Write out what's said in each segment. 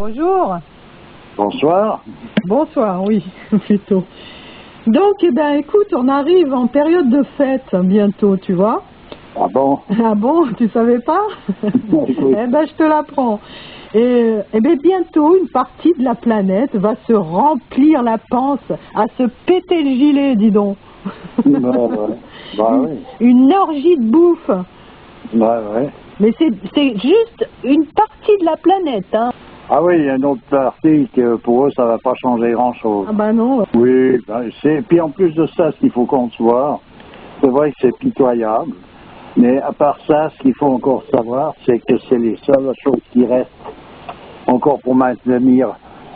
Bonjour. Bonsoir. Bonsoir, oui, plutôt. Donc, eh ben, écoute, on arrive en période de fête bientôt, tu vois. Ah bon? Ah bon, tu savais pas? Oui. Eh ben, je te l'apprends. Et eh ben, bientôt, une partie de la planète va se remplir la panse, à se péter le gilet, dis donc. Bah oui. Une orgie de bouffe. Bah ouais. Mais c'est juste une partie de la planète, hein. Ah oui, il y a une autre partie que pour eux, ça va pas changer grand-chose. Ah ben non. Oui, ben, puis en plus de ça, ce qu'il faut concevoir, c'est vrai que c'est pitoyable, mais à part ça, ce qu'il faut encore savoir, c'est que c'est les seules choses qui restent encore pour maintenir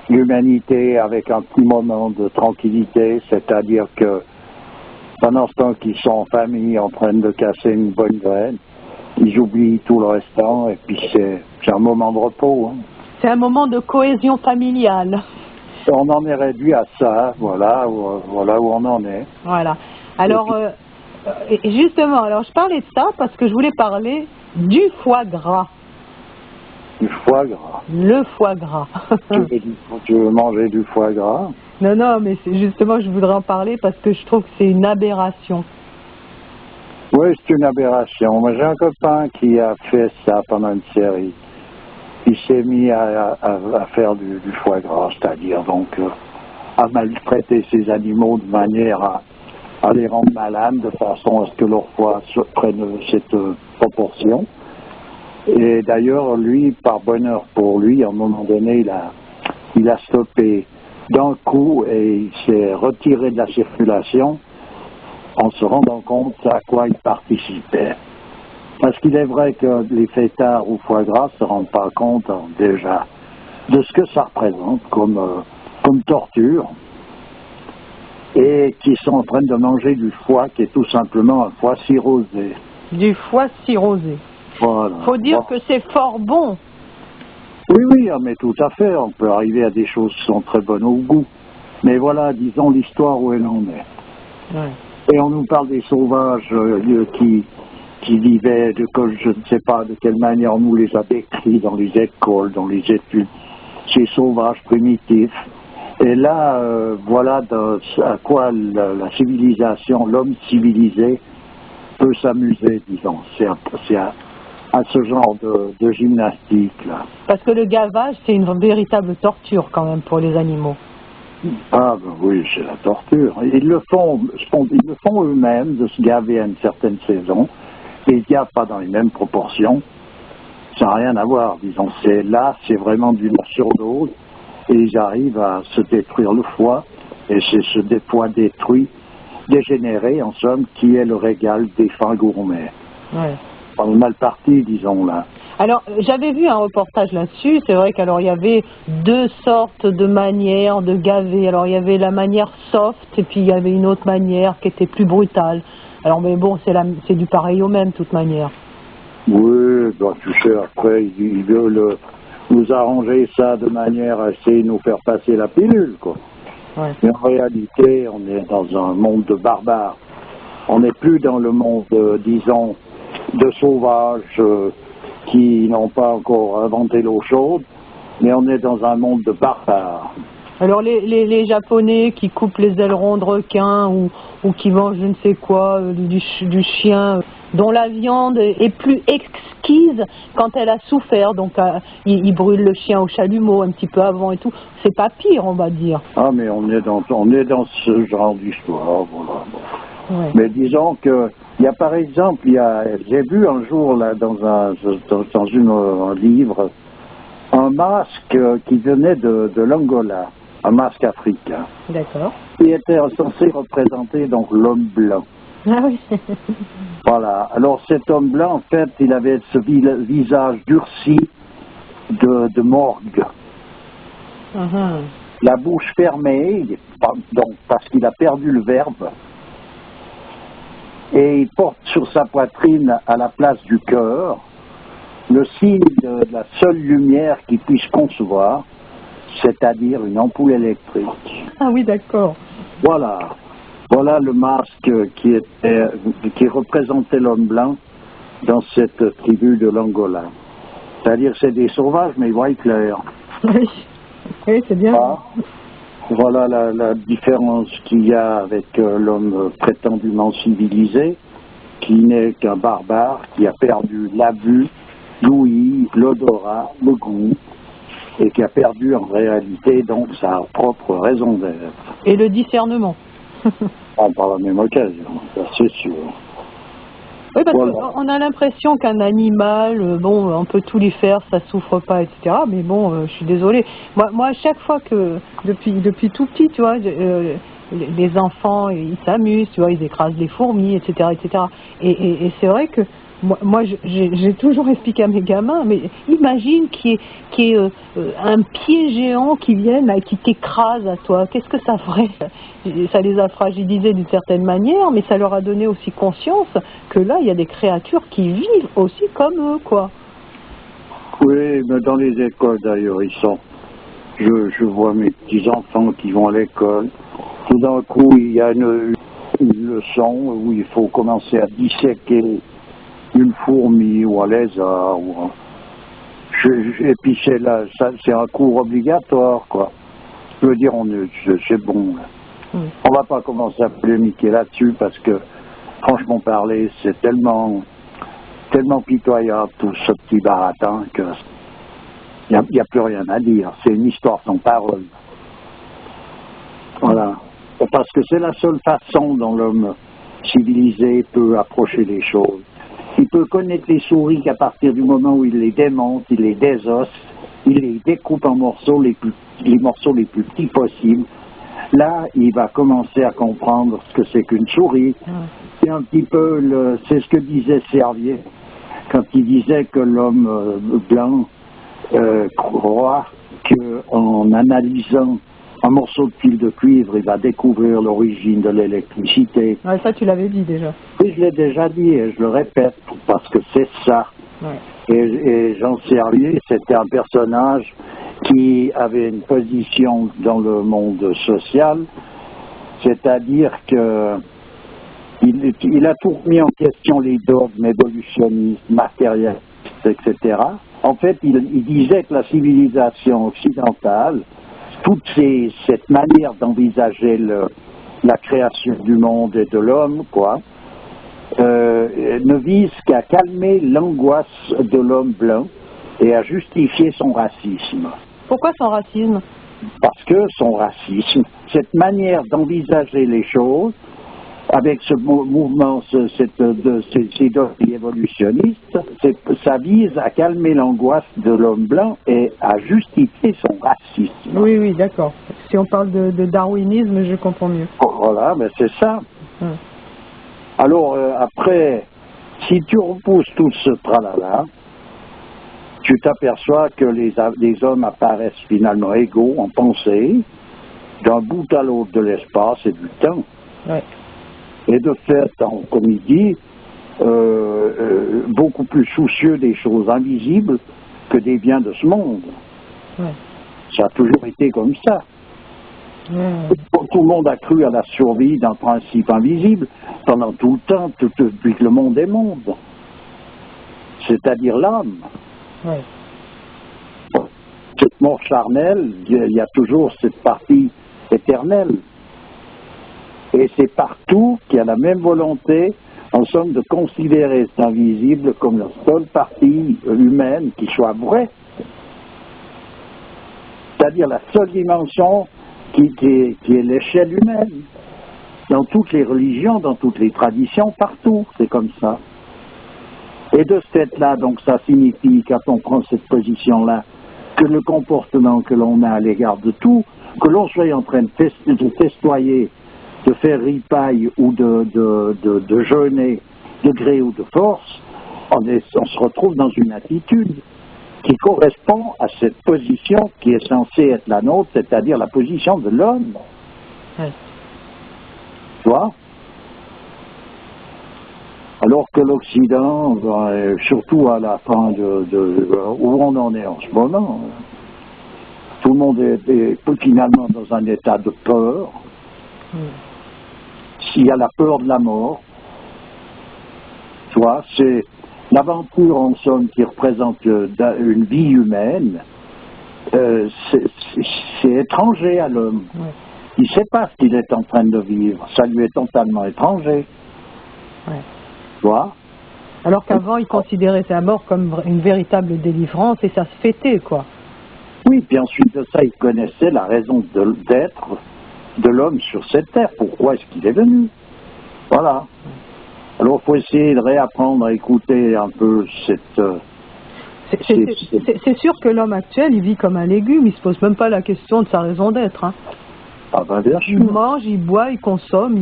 l'humanité avec un petit moment de tranquillité, c'est-à-dire que pendant ce temps qu'ils sont en famille en train de casser une bonne graine, ils oublient tout le restant et puis c'est un moment de repos. Hein. C'est un moment de cohésion familiale. On en est réduit à ça, voilà où on en est. Voilà. Alors, justement, alors je parlais de ça parce que je voulais parler du foie gras. Du foie gras. Le foie gras. Tu veux manger du foie gras? Non, non, mais c'est justement, je voudrais en parler parce que je trouve que c'est une aberration. Oui, c'est une aberration. Moi, j'ai un copain qui a fait ça pendant une série. Il s'est mis à faire du foie gras, c'est-à-dire donc à maltraiter ces animaux de manière à les rendre malades, de façon à ce que leur foie prenne cette proportion. Et d'ailleurs, lui, par bonheur pour lui, à un moment donné, il a stoppé d'un coup et il s'est retiré de la circulation en se rendant compte à quoi il participait. Parce qu'il est vrai que les fêtards au foie gras ne se rendent pas compte déjà de ce que ça représente comme torture et qui sont en train de manger du foie qui est tout simplement un foie cirrhosé. Du foie cirrhosé. Voilà. Faut dire que c'est fort bon. Oui, oui, mais tout à fait. On peut arriver à des choses qui sont très bonnes au goût. Mais voilà, disons l'histoire où elle en est. Ouais. Et on nous parle des sauvages qui vivaient, je ne sais pas de quelle manière on nous les a décrits dans les écoles, dans les études, ces sauvages primitifs. Et là, voilà à quoi la civilisation, l'homme civilisé peut s'amuser, disons. C'est à ce genre de gymnastique, là. Parce que le gavage, c'est une véritable torture quand même pour les animaux. Ah ben oui, c'est la torture. Ils le font eux-mêmes de se gaver à une certaine saison. Et ils ne gavent pas dans les mêmes proportions. Ça n'a rien à voir, disons. C'est vraiment d'une surdose. Et ils arrivent à se détruire le foie. Et c'est ce foie détruit, dégénéré, en somme, qui est le régal des fins gourmets. Ouais. On est mal parti, disons, là. Alors, j'avais vu un reportage là-dessus. C'est vrai qu'alors il y avait deux sortes de manières de gaver. Alors, il y avait la manière soft et puis il y avait une autre manière qui était plus brutale. Alors, mais bon, c'est du pareil au même, de toute manière. Oui, bah, tu sais, après, ils veulent nous arranger ça de manière à essayer de nous faire passer la pilule, quoi. Ouais. Mais en réalité, on est dans un monde de barbares. On n'est plus dans le monde, disons, de sauvages qui n'ont pas encore inventé l'eau chaude, mais on est dans un monde de barbares. Alors les Japonais qui coupent les ailerons de requin ou qui mangent je ne sais quoi, du chien, dont la viande est plus exquise quand elle a souffert. Donc ils brûlent le chien au chalumeau un petit peu avant et tout. C'est pas pire, on va dire. Ah, mais on est dans ce genre d'histoire, voilà. Ouais. Mais disons que il y a par exemple, j'ai vu un jour là dans un livre un masque qui venait de l'Angola, un masque africain. D'accord. Qui était censé représenter donc l'homme blanc. Ah oui. Voilà. Alors cet homme blanc, en fait, il avait ce visage durci de morgue. La bouche fermée, donc parce qu'il a perdu le verbe. Et il porte sur sa poitrine, à la place du cœur, le signe de la seule lumière qu'il puisse concevoir, c'est-à-dire une ampoule électrique. Ah oui, d'accord. Voilà. Voilà le masque qui représentait l'homme blanc dans cette tribu de l'Angola. C'est-à-dire c'est des sauvages, mais ils voient clair. Oui, oui c'est bien. Ah, voilà la différence qu'il y a avec l'homme prétendument civilisé, qui n'est qu'un barbare, qui a perdu la vue, l'ouïe, l'odorat, le goût, et qui a perdu en réalité donc sa propre raison d'être. Et le discernement. Par la même occasion, c'est sûr. Oui, parce Voilà. qu'on a l'impression qu'un animal, bon, on peut tout lui faire, ça souffre pas, etc. Mais bon, je suis désolée. Moi, à chaque fois que, depuis tout petit, tu vois, les enfants, ils s'amusent, tu vois, ils écrasent les fourmis, etc., etc. Et c'est vrai que moi j'ai toujours expliqué à mes gamins, mais imagine qu'il y ait un pied géant qui vienne et qui t'écrase à toi. Qu'est-ce que ça ferait? Ça les a fragilisés d'une certaine manière, mais ça leur a donné aussi conscience que là, il y a des créatures qui vivent aussi comme eux, quoi. Oui, mais dans les écoles d'ailleurs, ils sont. Je vois mes petits-enfants qui vont à l'école. Tout d'un coup, il y a une leçon où il faut commencer à disséquer une fourmi ou un lézard. Et puis c'est un cours obligatoire, quoi. Je veux dire, c'est bon. On va pas commencer à polémiquer là-dessus parce que, franchement parler, c'est tellement pitoyable tout ce petit baratin que il n'y a plus rien à dire. C'est une histoire sans parole. Voilà. Parce que c'est la seule façon dont l'homme civilisé peut approcher les choses. Il peut connaître les souris qu'à partir du moment où il les démonte, il les désosse, il les découpe en morceaux les morceaux les plus petits possibles. Là, il va commencer à comprendre ce que c'est qu'une souris. C'est un petit peu, c'est ce que disait Servier quand il disait que l'homme blanc croit qu'en analysant un morceau de fil de cuivre, il va découvrir l'origine de l'électricité. Ouais, ça, tu l'avais dit déjà. Oui, je l'ai déjà dit et je le répète parce que c'est ça. Ouais. Et Jean Servier, c'était un personnage qui avait une position dans le monde social, c'est-à-dire que il a tout remis en question les dogmes évolutionnistes, matérialistes, etc. En fait, il disait que la civilisation occidentale, toute cette manière d'envisager la création du monde et de l'homme, quoi, ne vise qu'à calmer l'angoisse de l'homme blanc et à justifier son racisme. Pourquoi son racisme? Parce que son racisme, cette manière d'envisager les choses, avec ce mouvement, ces dogmes évolutionnistes, ça vise à calmer l'angoisse de l'homme blanc et à justifier son racisme. Oui, oui, d'accord. Si on parle de darwinisme, je comprends mieux. Voilà, mais c'est ça. Alors, après, si tu repousses tout ce tralala, tu t'aperçois que les hommes apparaissent finalement égaux en pensée, d'un bout à l'autre de l'espace et du temps. Ouais. Et de fait, comme il dit, beaucoup plus soucieux des choses invisibles que des biens de ce monde. Ouais. Ça a toujours été comme ça. Tout le monde a cru à la survie d'un principe invisible pendant tout le temps, depuis que le monde est monde. C'est-à-dire l'âme. Ouais. Cette mort charnelle, il y a toujours cette partie éternelle. Et c'est partout qu'il y a la même volonté, en somme, de considérer cet invisible comme la seule partie humaine qui soit vraie. C'est-à-dire la seule dimension qui est l'échelle humaine. Dans toutes les religions, dans toutes les traditions, partout, c'est comme ça. Et de ce fait-là, donc ça signifie, quand on prend cette position-là, que le comportement que l'on a à l'égard de tout, que l'on soit en train de festoyer, de faire ripaille ou de jeûner de gré ou de force, on se retrouve dans une attitude qui correspond à cette position qui est censée être la nôtre, c'est-à-dire la position de l'homme. Ouais. Tu vois? Alors que l'Occident, surtout à la fin où on en est en ce moment, tout le monde est finalement dans un état de peur. S'il y a la peur de la mort, tu vois, c'est l'aventure en somme qui représente une vie humaine, c'est étranger à l'homme. Ouais. Il ne sait pas ce qu'il est en train de vivre. Ça lui est totalement étranger. Ouais. Tu vois? Alors qu'avant, il considérait sa mort comme une véritable délivrance et ça se fêtait, quoi. Oui, puis ensuite de ça, il connaissait la raison d'être de l'homme sur cette terre. Pourquoi est-ce qu'il est venu? Voilà. Alors, il faut essayer de réapprendre à écouter un peu cette... C'est sûr que l'homme actuel, il vit comme un légume, il se pose même pas la question de sa raison d'être. Hein. Ah ben, bien sûr. Il mange, il boit, il consomme,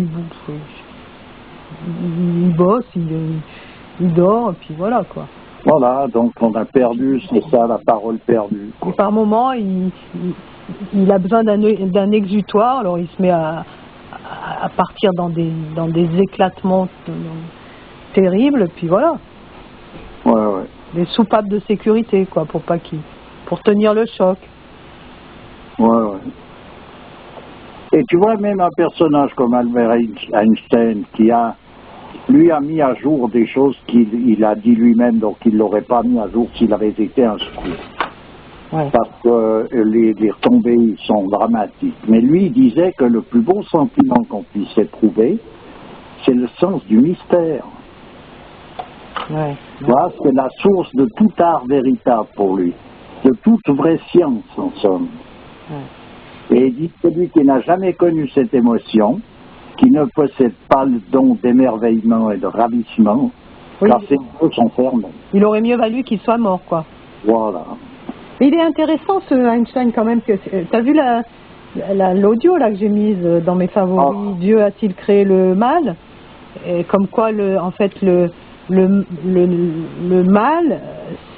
il bosse, il dort, et puis voilà, quoi. Voilà, donc on a perdu, c'est ça, la parole perdue. Et par moments, il a besoin d'un exutoire, alors il se met à partir dans des éclatements terribles, puis voilà. Ouais, ouais. Des soupapes de sécurité, quoi, pour tenir le choc. Ouais, ouais. Et tu vois, même un personnage comme Albert Einstein, lui a mis à jour des choses qu'il a dit lui-même, donc il ne l'aurait pas mis à jour s'il avait été un scout. Ouais. Parce que les retombées sont dramatiques. Mais lui, il disait que le plus beau sentiment qu'on puisse éprouver, c'est le sens du mystère. Ouais. Voilà, c'est la source de tout art véritable pour lui, de toute vraie science, en somme. Ouais. Et il dit que celui qui n'a jamais connu cette émotion, qui ne possède pas le don d'émerveillement et de ravissement, Oui. car ses yeux sont fermés. Il aurait mieux valu qu'il soit mort, quoi. Voilà. Mais il est intéressant, ce Einstein, quand même. T'as vu l'audio là que j'ai mise dans mes favoris, Oh. Dieu a-t-il créé le mal? Et comme quoi, en fait, le mal,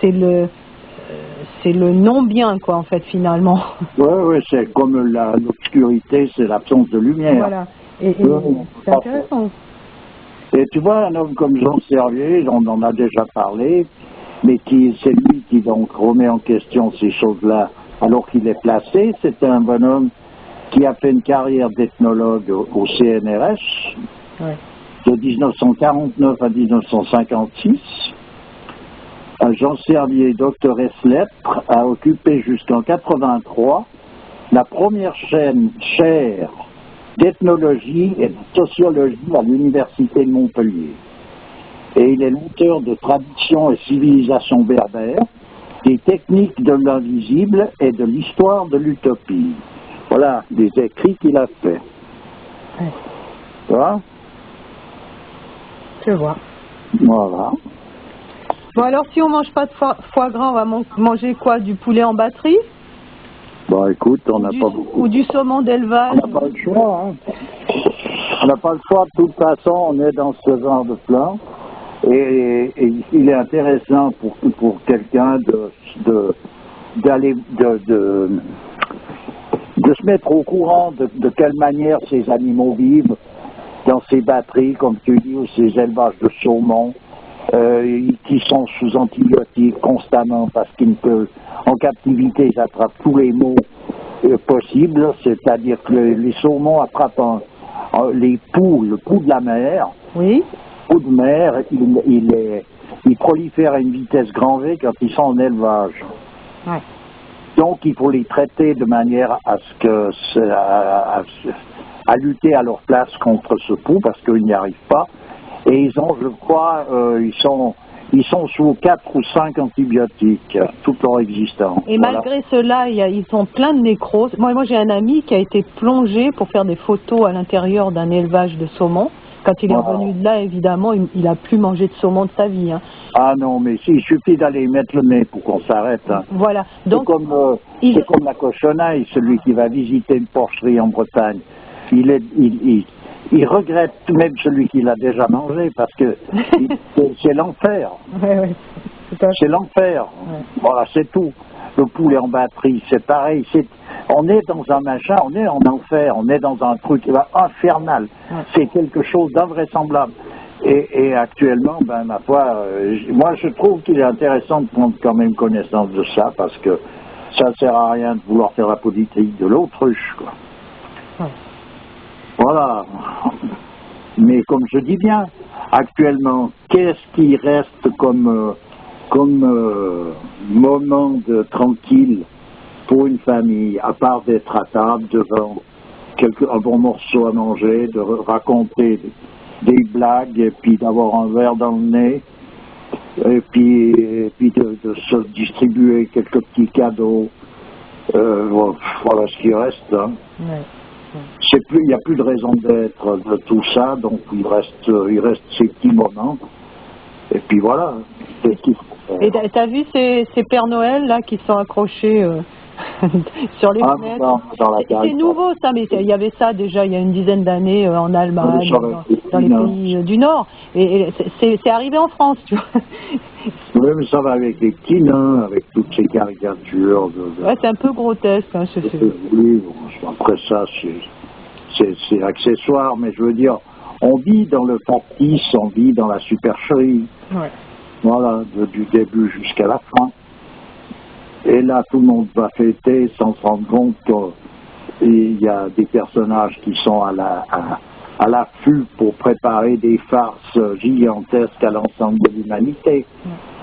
c'est le non-bien, quoi, en fait, finalement. Oui, c'est comme l'obscurité, c'est l'absence de lumière. Voilà. Et c'est intéressant. Et tu vois, un homme comme Jean Servier, on en a déjà parlé, mais c'est lui qui donc remet en question ces choses-là alors qu'il est placé. C'est un bonhomme qui a fait une carrière d'ethnologue au CNRS, Ouais. de 1949 à 1956. Jean Servier, docteur ès lettres, a occupé jusqu'en 83 la première chaire d'ethnologie et de sociologie à l'université de Montpellier. Et il est l'auteur de Traditions et civilisations berbères, des techniques de l'invisible et de l'histoire de l'utopie. Voilà des écrits qu'il a faits. Ouais. Tu vois? Je vois. Voilà. Bon, alors, si on mange pas de foie gras, on va manger quoi? Du poulet en batterie? Bon, écoute, on n'a pas beaucoup. Ou du saumon d'élevage? On n'a pas le choix, hein. On n'a pas le choix, de toute façon, on est dans ce genre de plan. Et il est intéressant pour quelqu'un de se mettre au courant de quelle manière ces animaux vivent dans ces batteries, comme tu dis, ou ces élevages de saumon, qui sont sous antibiotiques constamment parce qu'en captivité, ils attrapent tous les maux possibles, c'est-à-dire que les saumons attrapent les poux, le poux de la mer. Oui. Le poux de mer, il prolifère à une vitesse grand V quand ils sont en élevage. Ouais. Donc il faut les traiter de manière à lutter à leur place contre ce poux parce qu'ils n'y arrivent pas. Et ils ont, je crois, ils sont sous 4 ou 5 antibiotiques toute leur existence. Et malgré cela, ils sont pleins de nécrose. Moi j'ai un ami qui a été plongé pour faire des photos à l'intérieur d'un élevage de saumon. Quand il est revenu de là, évidemment, il a plus mangé de saumon de sa vie. Hein. Ah non, mais il suffit d'aller mettre le nez pour qu'on s'arrête. Hein. Voilà. Donc, c'est comme la cochonaille, celui qui va visiter une porcherie en Bretagne. Il regrette même celui qui l'a déjà mangé parce que c'est l'enfer. Ouais. C'est l'enfer. Ouais. Voilà, c'est tout. Le poulet en batterie, c'est pareil. On est dans un machin, on est en enfer, on est dans un truc infernal. Ouais. C'est quelque chose d'invraisemblable. Et actuellement, ben, ma foi, moi je trouve qu'il est intéressant de prendre quand même connaissance de ça parce que ça ne sert à rien de vouloir faire la politique de l'autruche, quoi. Ouais. Voilà. Mais comme je dis bien, actuellement, qu'est-ce qui reste comme moment tranquille pour une famille, à part d'être à table devant un bon morceau à manger, de raconter des blagues et puis d'avoir un verre dans le nez et puis de se distribuer quelques petits cadeaux. Voilà ce qui reste. Hein. Il n'y a plus de raison d'être de tout ça, donc il reste ces petits moments. Et puis voilà. Et t'as vu ces Pères Noël là qui sont accrochés sur les fenêtres? C'est nouveau ça, mais il y avait ça déjà il y a une dizaine d'années en Allemagne, dans les pays du Nord. Et c'est arrivé en France, tu vois. Oui, mais ça va avec les petits nains, avec toutes ces caricatures. Ouais, c'est un peu grotesque. Hein, oui, bon, après ça, c'est accessoire, mais je veux dire, on vit dans le factice, on vit dans la supercherie. Ouais. Voilà, du début jusqu'à la fin. Et là, tout le monde va fêter sans se rendre compte qu'il y a des personnages qui sont à l'affût pour préparer des farces gigantesques à l'ensemble de l'humanité.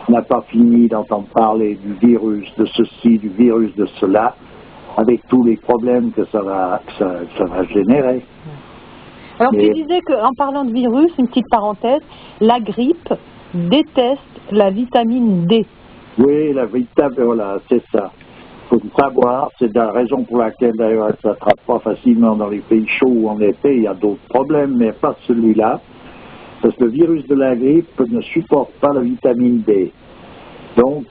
On n'a pas fini d'entendre parler du virus de ceci, du virus de cela, avec tous les problèmes que ça va générer. Alors tu disais qu'en parlant de virus, une petite parenthèse, la grippe déteste la vitamine D. Oui, la vitamine, voilà, c'est ça. Il faut le savoir, c'est la raison pour laquelle d'ailleurs elle ne s'attrape pas facilement dans les pays chauds où en été, il y a d'autres problèmes, mais pas celui-là. Parce que le virus de la grippe ne supporte pas la vitamine D. Donc,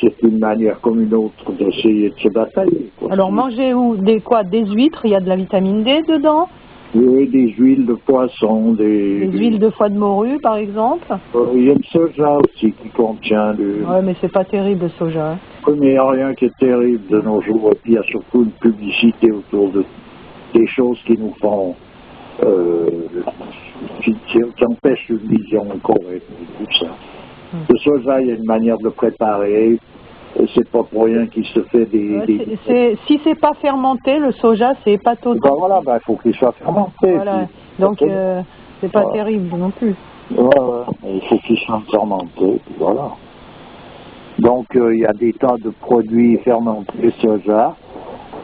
c'est une manière comme une autre d'essayer de se batailler. Alors, manger des huîtres, il y a de la vitamine D dedans? Oui, des huiles de poisson, des huiles de foie de morue, par exemple. Il y a le soja aussi qui contient du... Oui, mais c'est pas terrible le soja. Hein. Oui, mais il n'y a rien qui est terrible de nos jours. Et puis il y a surtout une publicité autour des choses qui nous font... qui empêchent une vision correcte de tout ça. Le soja, il y a une manière de le préparer. C'est pas pour rien qu'il se fait Si c'est pas fermenté, le soja, c'est hépatotoxique. Ben voilà, il faut qu'il soit fermenté. Voilà. Donc, c'est pas terrible non plus. Voilà. Il faut qu'il soit fermenté, puis voilà. Donc, il y a des tas de produits fermentés soja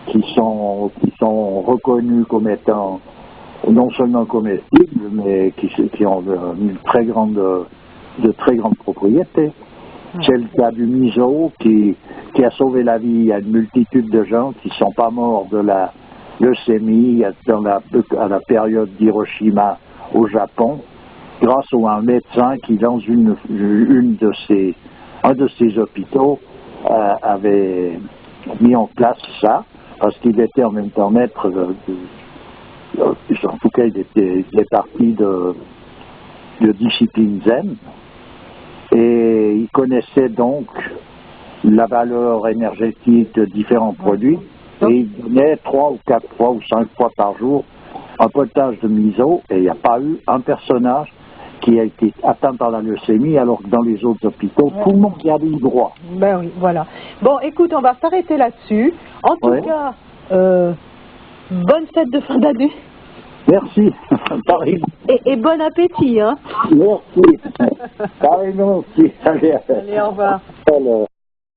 qui sont reconnus comme étant non seulement comestibles, mais qui ont de très grandes propriétés. C'est le cas du miso qui a sauvé la vie à une multitude de gens qui ne sont pas morts de la leucémie à la période d'Hiroshima au Japon, grâce à un médecin qui, dans un de ses hôpitaux, avait mis en place ça, parce qu'il était en même temps maître en tout cas il était parti de discipline zen. Et il connaissait donc la valeur énergétique de différents produits et il donnait 3 ou 4 fois ou 5 fois par jour un potage de miso et il n'y a pas eu un personnage qui a été atteint par la leucémie alors que dans les autres hôpitaux, tout le monde y avait eu droit. Ben oui, voilà. Bon, écoute, on va s'arrêter là-dessus. En tout cas, bonne fête de fin d'année. Merci. Pareil. Et bon appétit, hein. Merci. Pareil, non. Allez, au revoir. Alors.